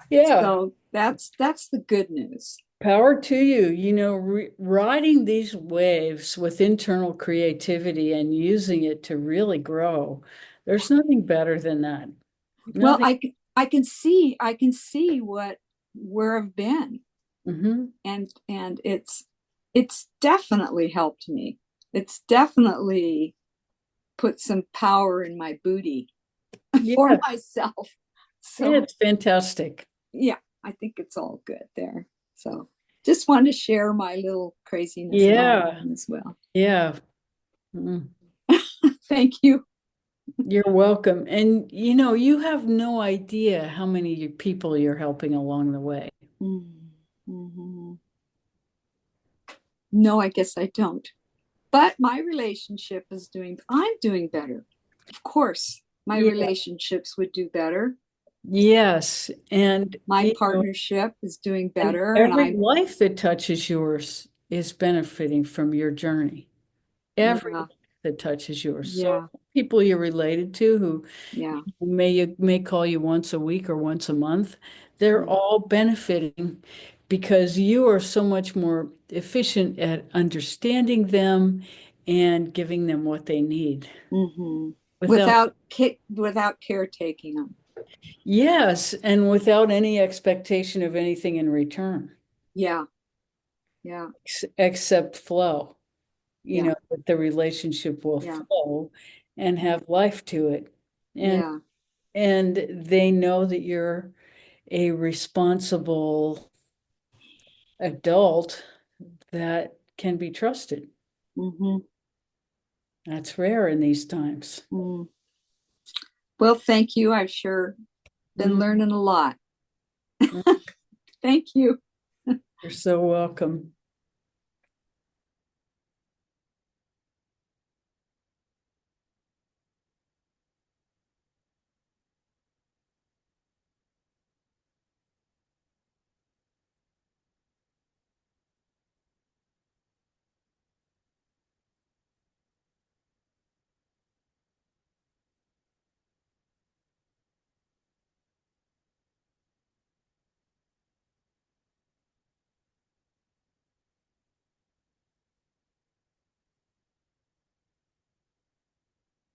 Yeah. So that's the good news. Power to you. Riding these waves with internal creativity and using it to really grow. There's nothing better than that. Well, Nothing. I can see what where I've been, Hmm. and it's definitely helped me. It's definitely put some power in my booty for Yeah. myself. Yeah, So it's fantastic. yeah, I think it's all good there. So just wanted to share my little craziness going Yeah. on as well. Yeah. Mm. Thank you. You're welcome. And you have no idea how many people you're helping along the way. Mm-hmm. No, I guess I don't. But my relationship is I'm doing better. Of course, my Yeah. relationships would do better. Yes. My partnership is doing And better. And every I'm, life that touches yours is benefiting from your journey. Every yeah, life that touches yours. So yeah, people you're related to who yeah, may call you once a week or once a month, they're yeah. all benefiting because you are so much more efficient at understanding them and giving them what they need Mm-hmm. without, Without caretaking them. yes, and without any expectation of anything in return Yeah, yeah, except flow. yeah, That the relationship will yeah, flow and yeah, have life to it. And yeah. and they know that you're a responsible adult that can be trusted. Mm-hmm. That's rare in these times. Mm. Well, thank you. I've sure been Mm, learning a lot. mm. Thank you. You're so welcome.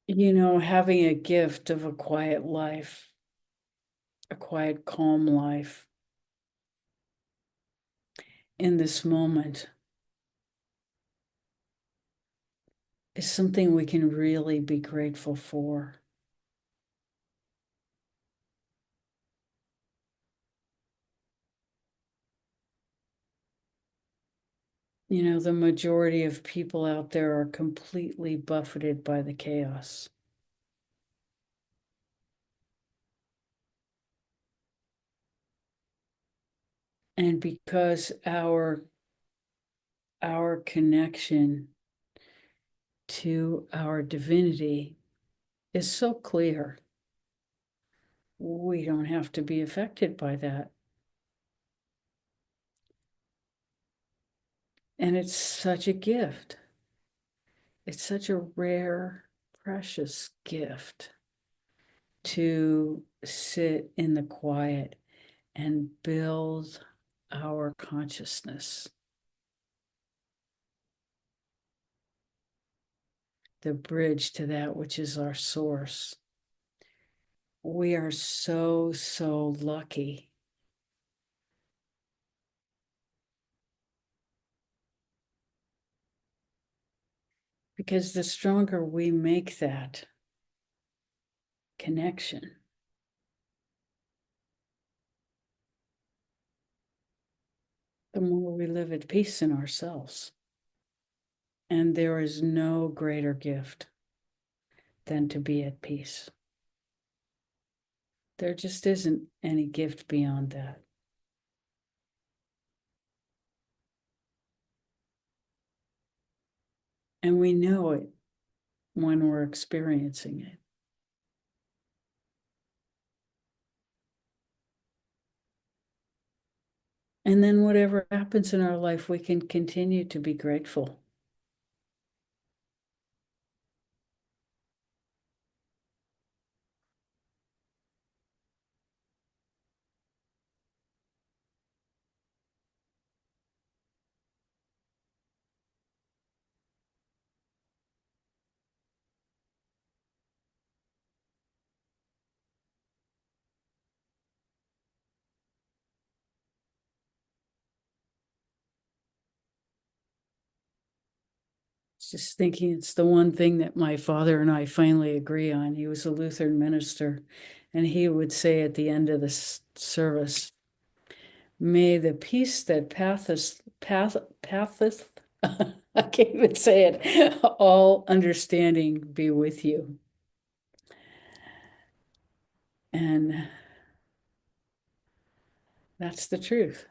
Having a gift of a quiet life, a quiet, calm life. in this moment is something we can really be grateful for. You know, the majority of people out there are completely buffeted by the chaos. And because our connection to our divinity is so clear, we don't have to be affected by that. And it's such a gift. It's such a rare, precious gift to sit in the quiet and build our consciousness, the bridge to that which is our source. We are so, so lucky. Because the stronger we make that connection, the more we live at peace in ourselves. And there is no greater gift than to be at peace. There just isn't any gift beyond that. And we know it when we're experiencing it. And then whatever happens in our life, we can continue to be grateful. Just thinking it's the one thing that my father and I finally agree on. He was a Lutheran minister, and he would say at the end of the service, "May the peace that passeth, I can't even say it, all understanding be with you." And that's the truth.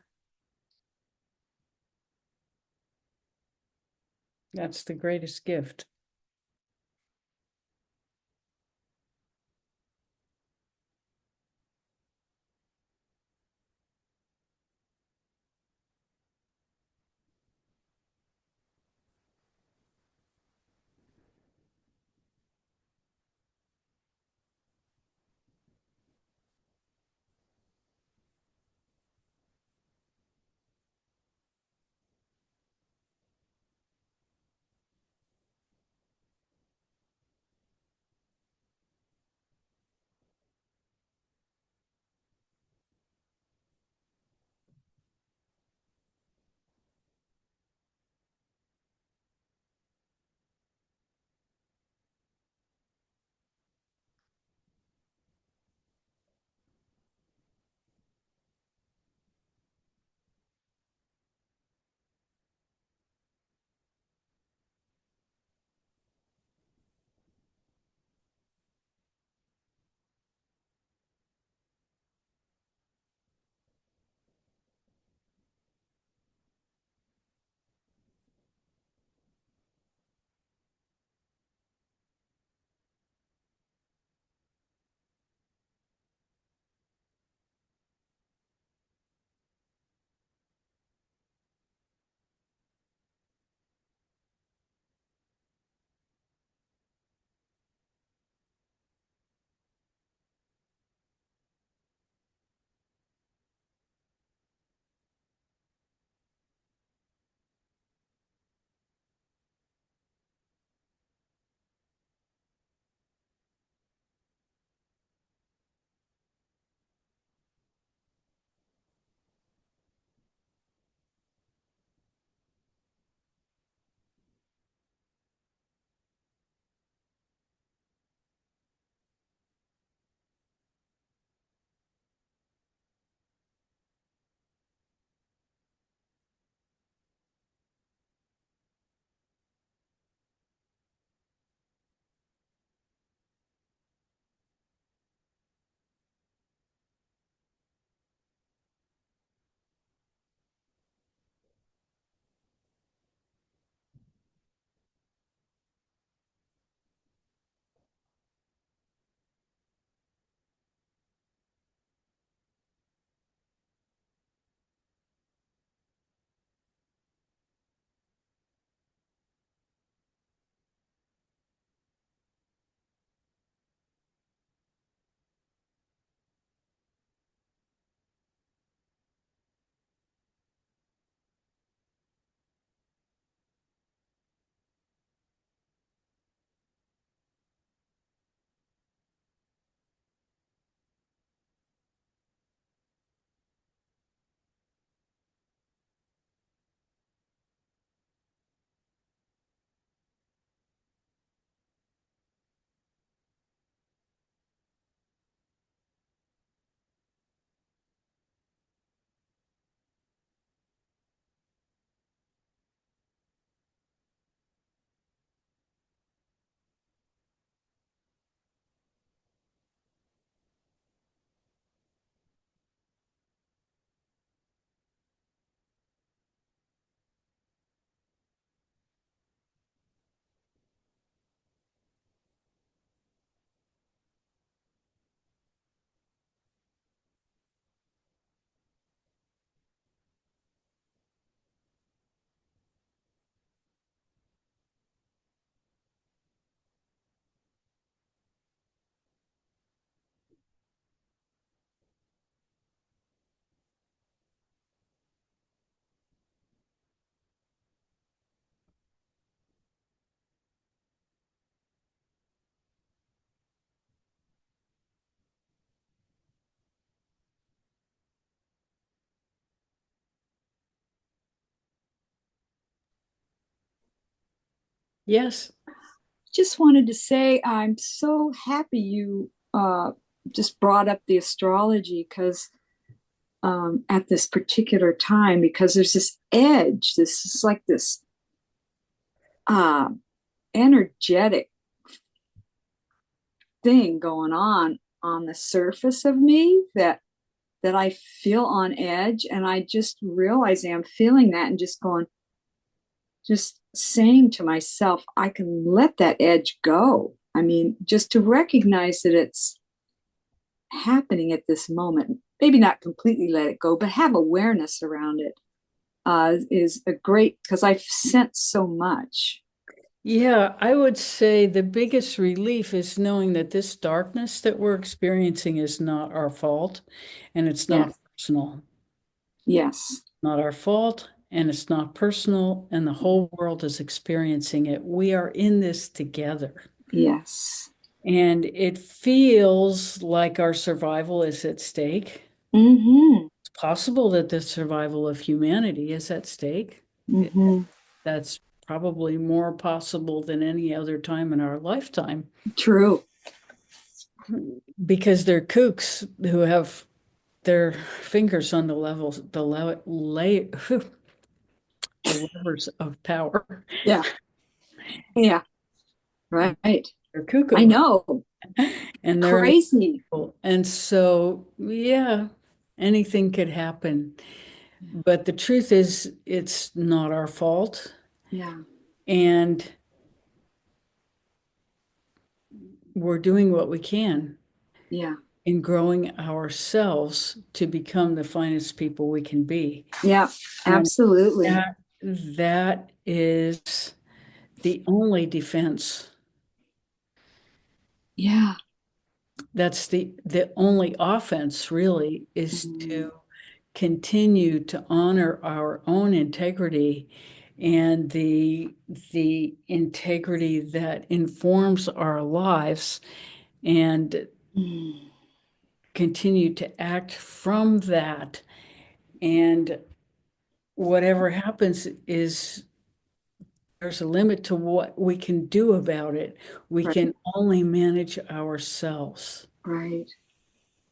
That's the greatest gift. Yes. Just wanted to say I'm so happy you just brought up the astrology because at this particular time, because there's this edge, this is like this uh, energetic thing going on the surface of me that I feel on edge, and I just realizing I'm feeling that and just going, just saying to myself, I can let that edge go. I mean, just to recognize that it's happening at this moment. Maybe not completely let it go, but have awareness around it is a great, because I've sensed so much. Yeah, I would say the biggest relief is knowing that this darkness that we're experiencing is not our fault and it's not Yes, personal. yes, Not our fault and it's not personal, and the whole world is experiencing it. We are in this together. yes. And it feels like our survival is at stake. Mm-hmm. It's possible that the survival of humanity is at stake. Mm-hmm. That's probably more possible than any other time in our lifetime True. because they're kooks who have their fingers on the levels, the levers of power. Yeah. Yeah. Right. They're I cuckoo know. and they're Crazy. unable. And so, yeah, anything could happen. But the truth is, it's not our fault. Yeah. And we're doing what we can Yeah. in growing ourselves to become the finest people we can be. Yeah. And Absolutely. that is the only defense. Yeah. That's the only offense really is Mhm. to continue to honor our own integrity and the integrity that informs our lives and Mm. continue to act from that. And whatever happens is there's a limit to what we can do about it. We Right. can only manage ourselves Right.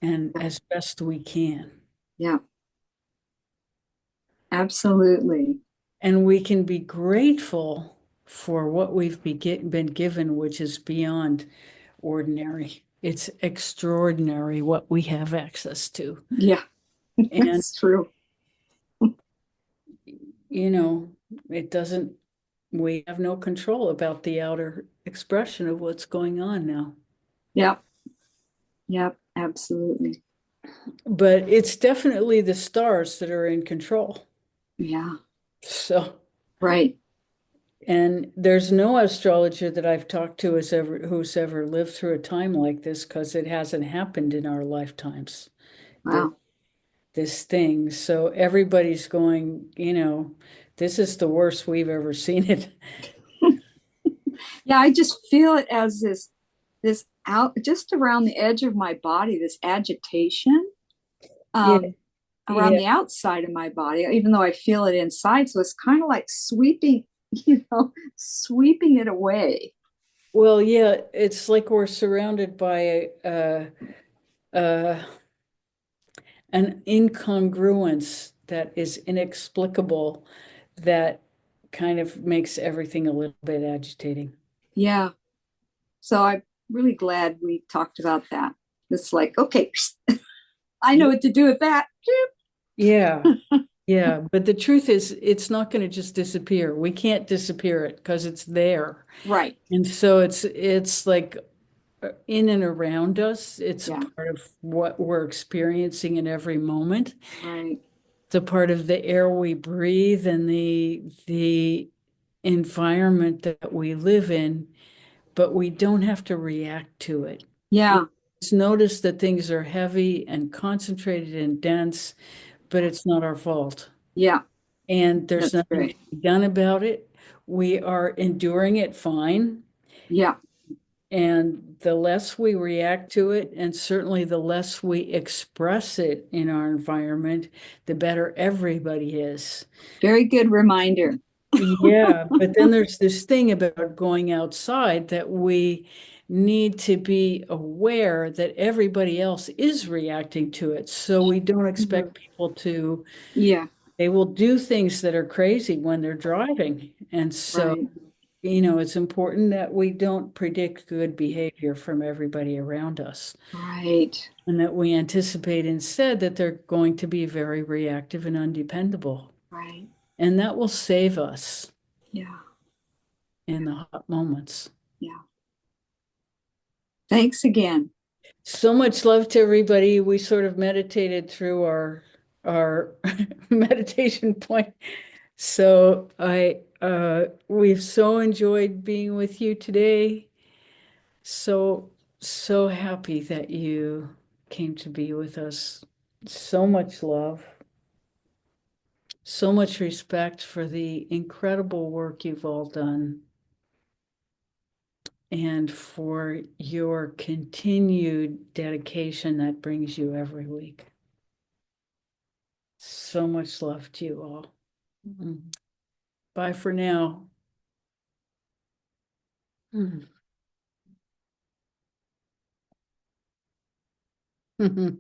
and Yeah. as best we can. Yeah. Absolutely. And we can be grateful for what we've been given, which is beyond ordinary. It's extraordinary what we have access to. Yeah. And, That's true. you know, it doesn't, we have no control about the outer expression of what's going on now. Yep. Yep. Absolutely. But it's definitely the stars that are in control. Yeah. So, Right. and there's no astrologer that I've talked to who's ever lived through a time like this because it hasn't happened in our lifetimes. This, Wow. this thing. So everybody's going, this is the worst we've ever seen it. Yeah. I just feel it as this out just around the edge of my body, this agitation. Yeah, Um, around yeah. the outside of my body, even though I feel it inside. So it's kind of like sweeping, sweeping it away. Well, yeah, it's like we're surrounded by uh, an incongruence that is inexplicable that kind of makes everything a little bit agitating. Yeah. So I'm really glad we talked about that. It's like, okay, I know what to do with that. Yeah, yeah. But the truth is, it's not going to just disappear. We can't disappear it because it's there. Right. And so it's like in and around us. It's a Yeah. part of what we're experiencing in every moment. Right. It's a part of the air we breathe and the environment that we live in, but we don't have to react to it. We Yeah. just notice that things are heavy and concentrated and dense, but it's not our fault. Yeah. And there's That's nothing to great. be done about it. We are enduring it fine. Yeah. And the less we react to it, and certainly the less we express it in our environment, the better everybody is. Very good reminder. Yeah, but then there's this thing about going outside that we need to be aware that everybody else is reacting to it. So we don't Mhm. expect people to, Yeah, they will do things that are crazy when they're driving. And so, right, it's important that we don't predict good behavior from everybody around us right, and that we anticipate instead that they're going to be very reactive and undependable. right. And that will save us Yeah, in the hot moments. yeah. Thanks again. So much love to everybody. We sort of meditated through our meditation point. So we've so enjoyed being with you today. So happy that you came to be with us. So much love. So much respect for the incredible work you've all done and for your continued dedication that brings you every week. So much love to you all. Mhm. Bye for now. Mhm. Mhm.